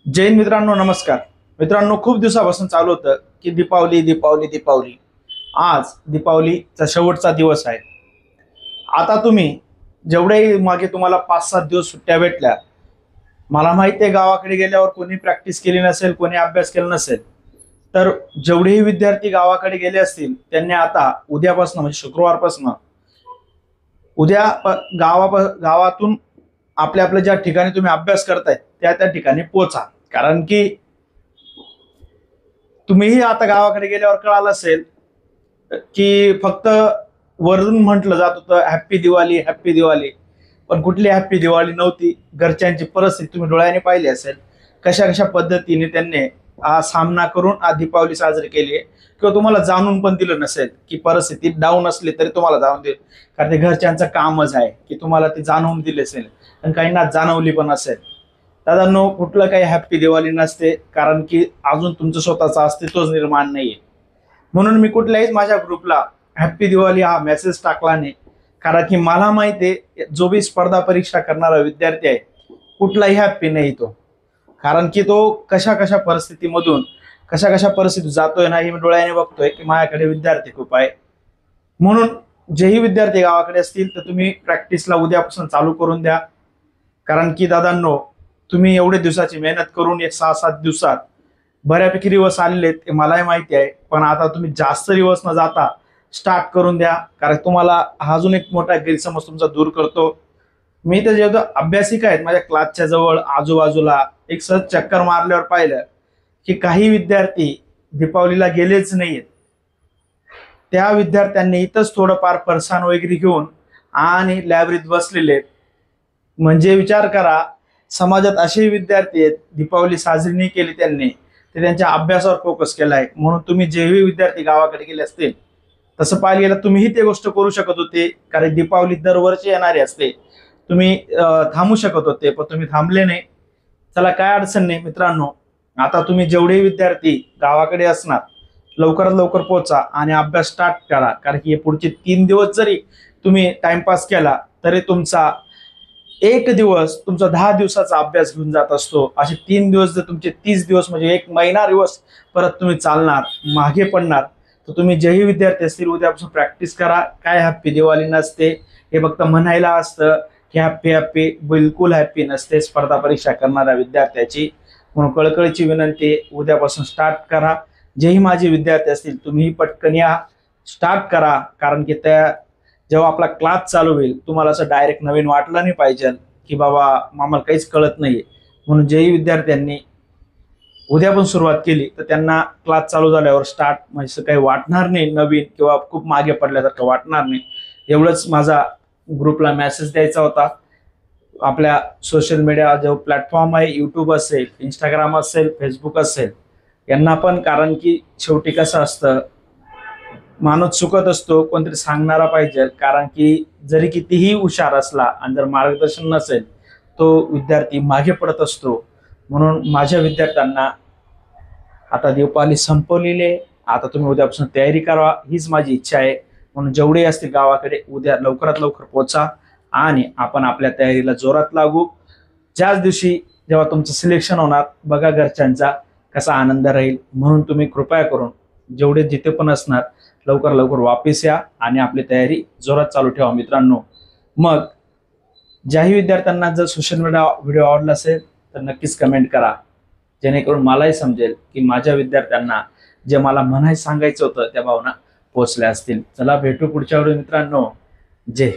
जय हिंद मित्रांनो, नमस्कार मित्रांनो. खूप दिवसापासून चालू होतं की दीपावली दीपावली दीपावली. आज दीपावलीचा शेवटचा दिवस आहे. आता तुम्ही जेवढे मागे तुम्हाला 5-7 दिवस सुट्ट्या भेटल्या, मला माहिती आहे गावाकडे गेल्यावर कोणी प्रॅक्टिस केली नसेल, कोणी अभ्यास केला नसेल, तर जेवढेही विद्यार्थी गावाकडे गेले असतील त्यांनी आता उद्यापासून म्हणजे शुक्रवारपासून उद्या गावातून आपल्या आपल्या ज्या ठिकाणी तुम्ही अभ्यास करताय त्या ठिकाणी पोचा. कारण की तुम्हीही आता गावाकडे गेल्यावर कळालं असेल की फक्त वरून म्हटलं जात होतं हॅप्पी दिवाळी हॅप्पी दिवाळी, पण कुठली हॅप्पी दिवाळी नव्हती. घरच्यांची परिस्थिती तुम्ही डोळ्याने पाहिली असेल, कशा कशा पद्धतीने त्यांनी हा सामना करून आज दीपावली साजरी केली आहे. किंवा तुम्हाला जाणून पण दिलं नसेल की परिस्थिती डाऊन असली तरी तुम्हाला जाणून दिलं, कारण ते घरच्यांचं कामच आहे की तुम्हाला ती जाणवून दिली असेल आणि काहींना जाणवली पण असेल. दादांनो, कुठलं काही हॅप्पी दिवाळी नसते, कारण की अजून तुमचं स्वतःचं अस्तित्वच निर्माण नाहीये. म्हणून मी कुठल्याहीच माझ्या ग्रुपला हॅप्पी दिवाळी हा मेसेज टाकला नाही, कारण की मला माहिती आहे जो बी स्पर्धा परीक्षा करणारा विद्यार्थी आहे कुठलाही हॅप्पी नाही तो. कारण की तो कशा कशा परिस्थितीमधून कशा कशा परिस्थितीत जातोय ना, हे मी डोळ्याने बघतोय की माझ्याकडे विद्यार्थी खूप आहे. म्हणून जेही विद्यार्थी गावाकडे असतील तर तुम्ही प्रॅक्टिसला उद्यापासून चालू करून द्या. कारण की दादांनो, तुम्ही एवढे दिवसाची मेहनत करून एक 6-7 दिवसात बऱ्यापैकी दिवस आलेत हे मलाही माहिती आहे, पण आता तुम्ही जास्त दिवस न जाता स्टार्ट करून द्या. कारण तुम्हाला हा अजून एक मोठा गैरसमज तुमचा दूर करतो. मी तर जेव्हा अभ्यासिका आहेत माझ्या क्लासच्या जवळ आजूबाजूला एक सहज चक्कर मारल्यावर पाहिलं की काही विद्यार्थी दीपावलीला गेलेच नाहीयेत. त्या विद्यार्थ्यांनी इथंच थोडंफार फरसाण वगैरे घेऊन आणि लायब्ररीत बसलेले आहेत. म्हणजे विचार करा, समाजात असे विद्यार्थी आहेत दीपावली साजरी नाही केली त्यांनी, ते त्यांच्या अभ्यासावर फोकस केला आहे. म्हणून तुम्ही जेही विद्यार्थी गावाकडे गेले असतील, तसं पाहायला गेलं तुम्हीही ते गोष्ट करू शकत होते, कारण दीपावली दरवर्षी येणारी असते. तुम्ही थांबू शकत होते, पण तुम्ही थांबले नाही. चला, काय अडचण नाही मित्रांनो. आता तुम्ही जेवढे विद्यार्थी गावाकडे असणार लवकरात लवकर पोहोचा आणि अभ्यास स्टार्ट करा. कारण की हे पुढचे 3 दिवस जरी तुम्ही टाइमपास केला तरी तुमचा एक दिवस तुमचा 10 दिवसाचा अभ्यास घेऊन जात असतो. असे 3 दिवस जर तुमचे 30 दिवस म्हणजे 1 महिना दिवस परत तुम्ही चालणार मागे पडणार. तर तुम्ही जेही विद्यार्थी असतील उद्यापासून प्रॅक्टिस करा. काय हॅप्पी दिवाळी नसते, हे फक्त म्हणायला असतं की हॅप्पी हॅप्पी. बिलकुल हॅप्पी नसते स्पर्धा परीक्षा करणाऱ्या विद्यार्थ्याची. म्हणून कळकळीची विनंती, उद्यापासून स्टार्ट करा. जेही माझे विद्यार्थी असतील तुम्हीही पटकन या, स्टार्ट करा. कारण की त्या जेव्हा आपला क्लास चालू होईल तुम्हाला असं डायरेक्ट नवीन वाटलं नाही पाहिजे की बाबा आम्हाला काहीच कळत नाहीये. म्हणून जेही विद्यार्थ्यांनी उद्या पण सुरुवात केली तर त्यांना क्लास चालू झाल्यावर स्टार्ट म्हणजे काही वाटणार नाही नवीन किंवा खूप मागे पडल्यासारखं वाटणार नाही. एवढंच माझा ग्रुपला मेसेज द्यायचा होता. आपल्या सोशल मीडिया जो प्लॅटफॉर्म आहे, यूट्यूब असेल, इंस्टाग्राम असेल, फेसबुक असेल, यांना पण, कारण की शेवटी कसं असतं, माणूस चुकत असतो, कोणतरी सांगणारा पाहिजे. कारण की जरी कितीही हुशार असला आणि जर मार्गदर्शन नसेल तो विद्यार्थी मागे पडत असतो. म्हणून माझ्या विद्यार्थ्यांना आता दीपावली संपवलेली आहे, आता तुम्ही उद्यापासून तयारी करा, हीच माझी इच्छा आहे. म्हणून जेवढे असतील गावाकडे उद्या लवकरात लवकर पोचा आणि आपण आपल्या तयारीला जोरात लागू. ज्याच दिवशी जेव्हा तुमचं सिलेक्शन होणार बघा घरच्यांचा कसा आनंद राहील. म्हणून तुम्ही कृपया करून जेवढे जिथे पण असणार लवकर लवकर वापस या आणि आपली तयारी जोरात चालू ठेवा मित्रांनो. मग ज्याही विद्यार्थ्यांना जर सोशल मीडिया व्हिडिओ आवडला असेल तर नक्कीच कमेंट करा, जेणेकरून मलाही समजेल की माझ्या विद्यार्थ्यांना जे मला म्हणायचं सांगायचं होतं त्या भावना पोहोचल्या असतील. चला, भेटू पुढच्या वेळी मित्रांनो. जय